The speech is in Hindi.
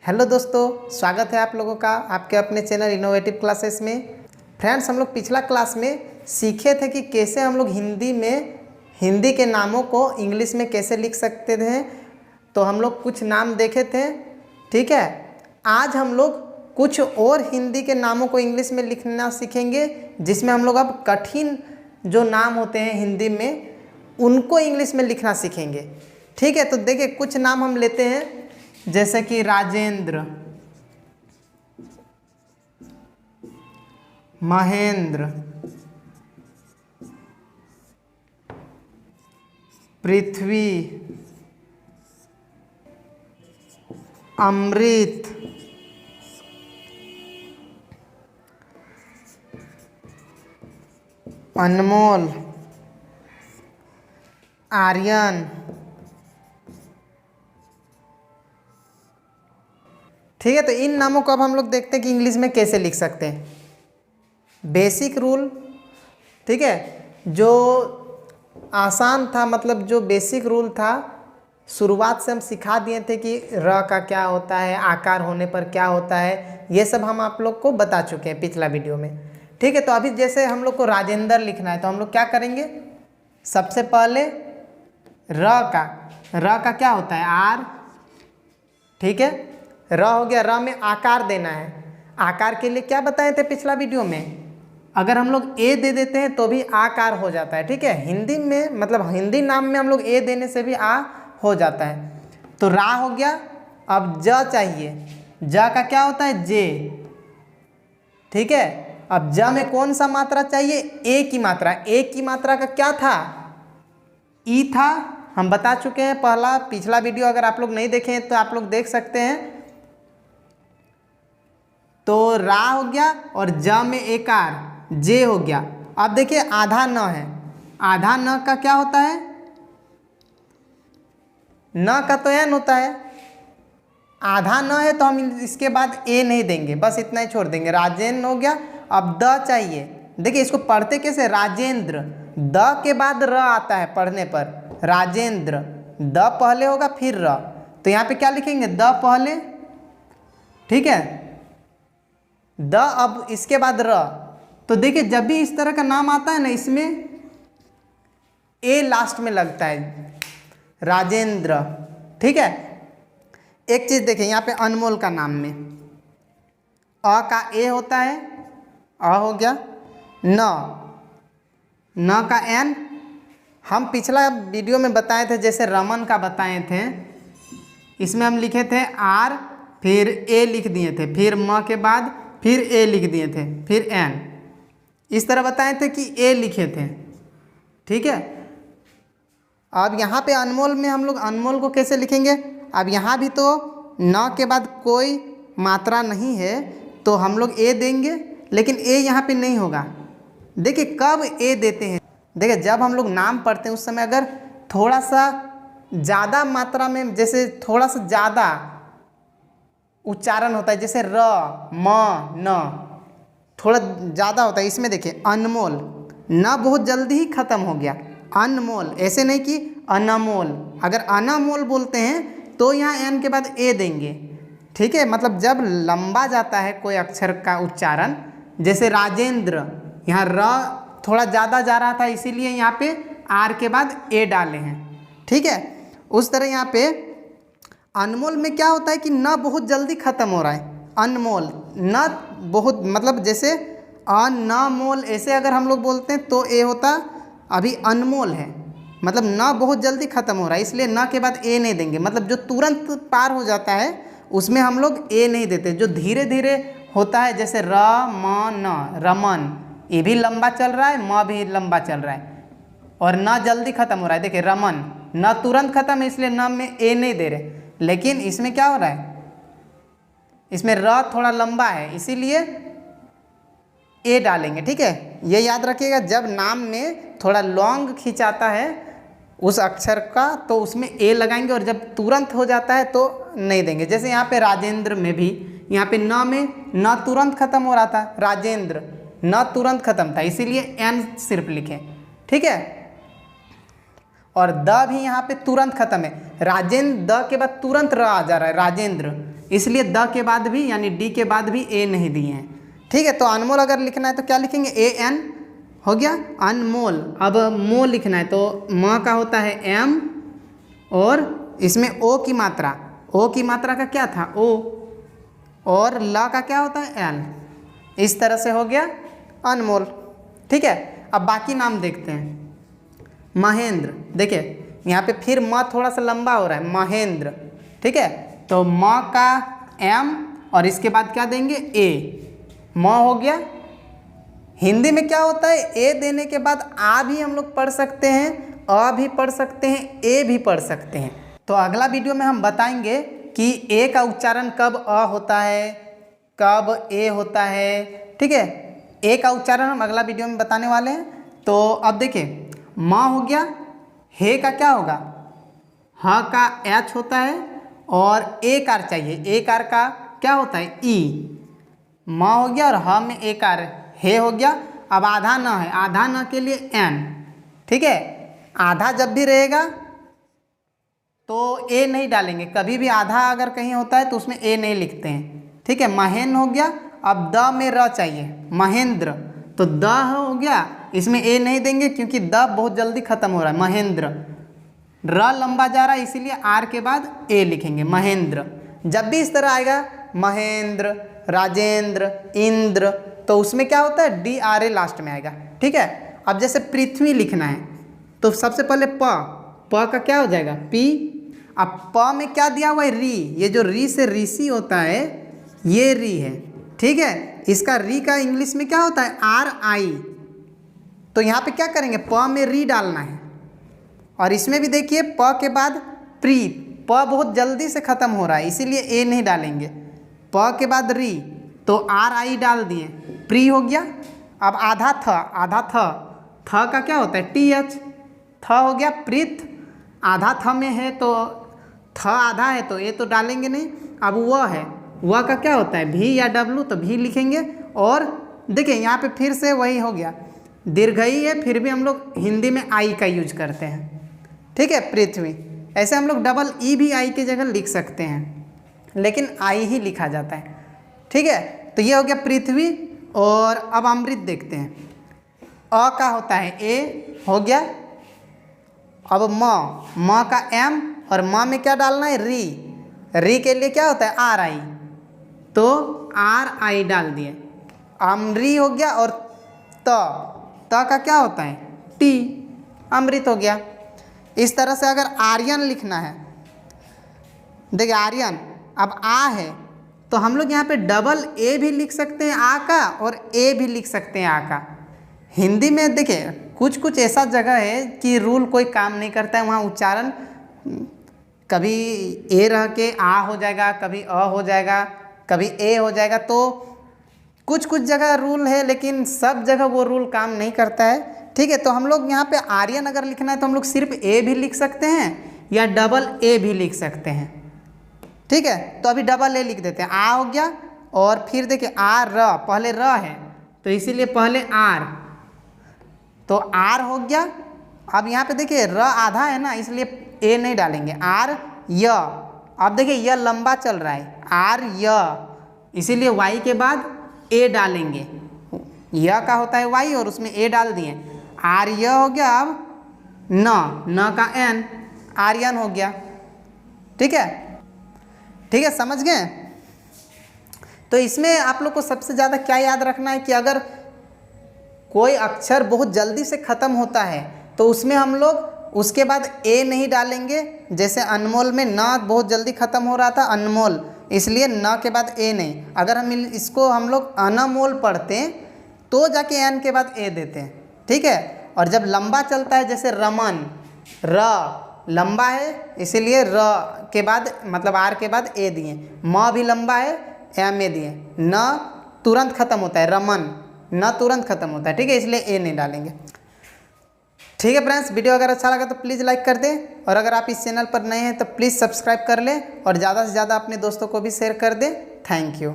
हेलो दोस्तों, स्वागत है आप लोगों का आपके अपने चैनल इनोवेटिव क्लासेस में। फ्रेंड्स, हम लोग पिछला क्लास में सीखे थे कि कैसे हम लोग हिंदी के नामों को इंग्लिश में कैसे लिख सकते थे। तो हम लोग कुछ नाम देखे थे, ठीक है। आज हम लोग कुछ और हिंदी के नामों को इंग्लिश में लिखना सीखेंगे, जिसमें हम लोग अब कठिन जो नाम होते हैं हिंदी में उनको इंग्लिश में लिखना सीखेंगे, ठीक है। तो देखिए, कुछ नाम हम लेते हैं, जैसे कि राजेंद्र, महेंद्र, पृथ्वी, अमृत, अनमोल, आर्यन, ठीक है। तो इन नामों को अब हम लोग देखते हैं कि इंग्लिश में कैसे लिख सकते हैं। बेसिक रूल, ठीक है, जो आसान था, मतलब जो बेसिक रूल था शुरुआत से हम सिखा दिए थे कि र का क्या होता है, आकार होने पर क्या होता है, ये सब हम आप लोग को बता चुके हैं पिछला वीडियो में, ठीक है। तो अभी जैसे हम लोग को राजेंद्र लिखना है तो हम लोग क्या करेंगे, सबसे पहले र का क्या होता है, आर, ठीक है। र हो गया, र में आकार देना है। आकार के लिए क्या बताए थे पिछला वीडियो में, अगर हम लोग ए दे देते हैं तो भी आकार हो जाता है, ठीक है। हिंदी में मतलब हिंदी नाम में हम लोग ए देने से भी आ हो जाता है। तो रा हो गया। अब ज चाहिए, ज का क्या होता है, जे, ठीक है। अब ज में कौन सा मात्रा चाहिए, ए की मात्रा। ए की मात्रा का क्या था, ई था, हम बता चुके हैं पिछला वीडियो। अगर आप लोग नहीं देखे हैं तो आप लोग देख सकते हैं। तो रा हो गया और ज में एकार, जे हो गया। अब देखिए, आधा न है, आधा न का क्या होता है, न का तो एन होता है। आधा न है तो हम इसके बाद ए नहीं देंगे, बस इतना ही छोड़ देंगे। राजेंद्र हो गया। अब द चाहिए। देखिए, इसको पढ़ते कैसे, राजेंद्र, द के बाद र आता है पढ़ने पर, राजेंद्र, द पहले होगा फिर र। तो यहाँ पे क्या लिखेंगे, द पहले, ठीक है, द, अब इसके बाद र। तो देखिए, जब भी इस तरह का नाम आता है ना, इसमें ए लास्ट में लगता है, राजेंद्र, ठीक है। एक चीज देखिए, यहाँ पे अनमोल का नाम में अ का ए होता है, अ हो गया। न का एन, हम पिछला वीडियो में बताए थे, जैसे रमन का बताए थे, इसमें हम लिखे थे आर, फिर ए लिख दिए थे, फिर म के बाद फिर ए लिख दिए थे, फिर एन, इस तरह बताए थे कि ए लिखे थे, ठीक है। अब यहाँ पे अनमोल में हम लोग अनमोल को कैसे लिखेंगे, अब यहाँ भी तो न के बाद कोई मात्रा नहीं है तो हम लोग ए देंगे, लेकिन ए यहाँ पे नहीं होगा। देखिए, कब ए देते हैं, देखिए जब हम लोग नाम पढ़ते हैं उस समय अगर थोड़ा सा ज़्यादा मात्रा में, जैसे थोड़ा सा ज़्यादा उच्चारण होता है, जैसे र, म, न, थोड़ा ज़्यादा होता है। इसमें देखिए, अनमोल, न बहुत जल्दी ही खत्म हो गया, अनमोल, ऐसे नहीं कि अनमोल। अगर अनमोल बोलते हैं तो यहाँ एन के बाद ए देंगे, ठीक है। मतलब जब लंबा जाता है कोई अक्षर का उच्चारण, जैसे राजेंद्र, यहाँ र थोड़ा ज़्यादा जा रहा था, इसीलिए यहाँ पे आर के बाद ए डाले हैं, ठीक है। उस तरह यहाँ पे अनमोल में क्या होता है कि न बहुत जल्दी खत्म हो रहा है, अनमोल, न बहुत, मतलब जैसे अनमोल, ऐसे अगर हम लोग बोलते हैं तो ए होता, अभी अनमोल है, मतलब न बहुत जल्दी खत्म हो रहा है, इसलिए न के बाद ए नहीं देंगे। मतलब जो तुरंत पार हो जाता है उसमें हम लोग ए नहीं देते। जो धीरे धीरे होता है, जैसे र, म, न, रमन, ये भी लंबा चल रहा है, म भी लंबा चल रहा है, और न जल्दी खत्म हो रहा है। देखिए, रमन, न तुरंत खत्म है, इसलिए न में ए नहीं दे रहे, लेकिन इसमें क्या हो रहा है, इसमें र थोड़ा लंबा है, इसीलिए ए डालेंगे, ठीक है। ये याद रखिएगा, जब नाम में थोड़ा लॉन्ग खिंचाता है उस अक्षर का तो उसमें ए लगाएंगे, और जब तुरंत हो जाता है तो नहीं देंगे। जैसे यहाँ पे राजेंद्र में भी, यहाँ पे न में न तुरंत खत्म हो रहा था, राजेंद्र न तुरंत खत्म था, इसीलिए एन सिर्फ लिखें, ठीक है। और द भी यहाँ पे तुरंत खत्म है। राजेंद्र, द के बाद तुरंत र आ जा रहा है, राजेंद्र, इसलिए द के बाद भी यानी डी के बाद भी ए नहीं दिए हैं। ठीक है, तो अनमोल अगर लिखना है तो क्या लिखेंगे, ए एन हो गया अनमोल। अब मोल लिखना है तो म का होता है एम और इसमें ओ की मात्रा, ओ की मात्रा का क्या था ओ, और ल का क्या होता है एल। इस तरह से हो गया अनमोल। ठीक है, अब बाकी नाम देखते हैं। महेंद्र, देखिए यहाँ पे फिर म थोड़ा सा लंबा हो रहा है, महेंद्र। ठीक है, तो म का एम और इसके बाद क्या देंगे ए, म हो गया। हिंदी में क्या होता है, ए देने के बाद आ भी हम लोग पढ़ सकते हैं, अ भी पढ़ सकते हैं, ए भी पढ़ सकते हैं। तो अगला वीडियो में हम बताएंगे कि ए का उच्चारण कब अ होता है, कब ए होता है। ठीक है, ए का उच्चारण हम अगला वीडियो में बताने वाले हैं। तो अब देखिए म हो गया, हे का क्या होगा, ह का एच होता है और ए कार चाहिए, ए कार का क्या होता है ई। म हो गया और ह में ए कार हे हो गया। अब आधा न है, आधा न के लिए एन। ठीक है, आधा जब भी रहेगा तो ए नहीं डालेंगे, कभी भी आधा अगर कहीं होता है तो उसमें ए नहीं लिखते हैं। ठीक है, महेन हो गया। अब द में र चाहिए, महेंद्र, तो द हो गया, इसमें ए नहीं देंगे क्योंकि द बहुत जल्दी खत्म हो रहा है, महेंद्र। र लंबा जा रहा है इसीलिए आर के बाद ए लिखेंगे, महेंद्र। जब भी इस तरह आएगा महेंद्र, राजेंद्र, इंद्र, तो उसमें क्या होता है डी आर ए लास्ट में आएगा। ठीक है, अब जैसे पृथ्वी लिखना है तो सबसे पहले प का क्या हो जाएगा पी। अब प में क्या दिया हुआ है री, ये जो री से ऋषि होता है ये री है। ठीक है, इसका री का इंग्लिश में क्या होता है आर आई। तो यहाँ पे क्या करेंगे, प में री डालना है। और इसमें भी देखिए प के बाद प्री, प बहुत जल्दी से ख़त्म हो रहा है इसीलिए ए नहीं डालेंगे। प के बाद री तो आर आई डाल दिए, प्री हो गया। अब आधा थ, आधा थ का क्या होता है टी एच, थ हो गया प्रीत। आधा थ में है तो थ आधा है तो ए तो डालेंगे नहीं। अब वह है, वह का क्या होता है भी या डब्लू, तो भी लिखेंगे। और देखिए यहाँ पे फिर से वही हो गया, दीर्घई है फिर भी हम लोग हिंदी में आई का यूज करते हैं। ठीक है, पृथ्वी, ऐसे हम लोग डबल ई भी आई की जगह लिख सकते हैं लेकिन आई ही लिखा जाता है। ठीक है, तो ये हो गया पृथ्वी। और अब अमृत देखते हैं, अ का होता है ए हो गया। अब म का एम और म में क्या डालना है री, री के लिए क्या होता है आर आई, तो आर आई डाल दिए, अमरी हो गया। और त का क्या होता है टी, अमृत हो गया। इस तरह से अगर आर्यन लिखना है, देखिए आर्यन, अब आ है तो हम लोग यहाँ पे डबल ए भी लिख सकते हैं आ का और ए भी लिख सकते हैं आ का। हिंदी में देखिए कुछ कुछ ऐसा जगह है कि रूल कोई काम नहीं करता है, वहाँ उच्चारण कभी ए रह के आ हो जाएगा, कभी अ हो जाएगा, कभी ए हो जाएगा। तो कुछ कुछ जगह रूल है लेकिन सब जगह वो रूल काम नहीं करता है। ठीक है, तो हम लोग यहाँ पे आर्यन अगर लिखना है तो हम लोग सिर्फ ए भी लिख सकते हैं या डबल ए भी लिख सकते हैं। ठीक है, तो अभी डबल ए लिख देते हैं, आ हो गया। और फिर देखिए आर र, पहले र है तो इसीलिए पहले आर, तो आर हो गया। अब यहाँ पे देखिए र आधा है ना इसलिए ए नहीं डालेंगे, आर य। अब देखिए यह लंबा चल रहा है आर य, इसीलिए वाई के बाद ए डालेंगे, य का होता है वाई और उसमें ए डाल दिए, आर य हो गया। अब न का एन, आर्यन हो गया। ठीक है, ठीक है, समझ गए। तो इसमें आप लोग को सबसे ज़्यादा क्या याद रखना है कि अगर कोई अक्षर बहुत जल्दी से ख़त्म होता है तो उसमें हम लोग उसके बाद ए नहीं डालेंगे। जैसे अनमोल में न बहुत जल्दी ख़त्म हो रहा था अनमोल, इसलिए न के बाद ए नहीं। अगर हम इसको हम लोग अनमोल पढ़ते हैं तो जाके एन के बाद ए देते हैं। ठीक है, और जब लंबा चलता है जैसे रमन, र लंबा है इसीलिए र के बाद मतलब आर के बाद ए दिए, म भी लंबा है एम ए दिए, न तुरंत ख़त्म होता है रमन, न तुरंत ख़त्म होता है। ठीक है, इसलिए ए नहीं डालेंगे। ठीक है फ्रेंड्स, वीडियो अगर अच्छा लगा तो प्लीज़ लाइक कर दें और अगर आप इस चैनल पर नए हैं तो प्लीज़ सब्सक्राइब कर लें और ज़्यादा से ज़्यादा अपने दोस्तों को भी शेयर कर दें। Thank you.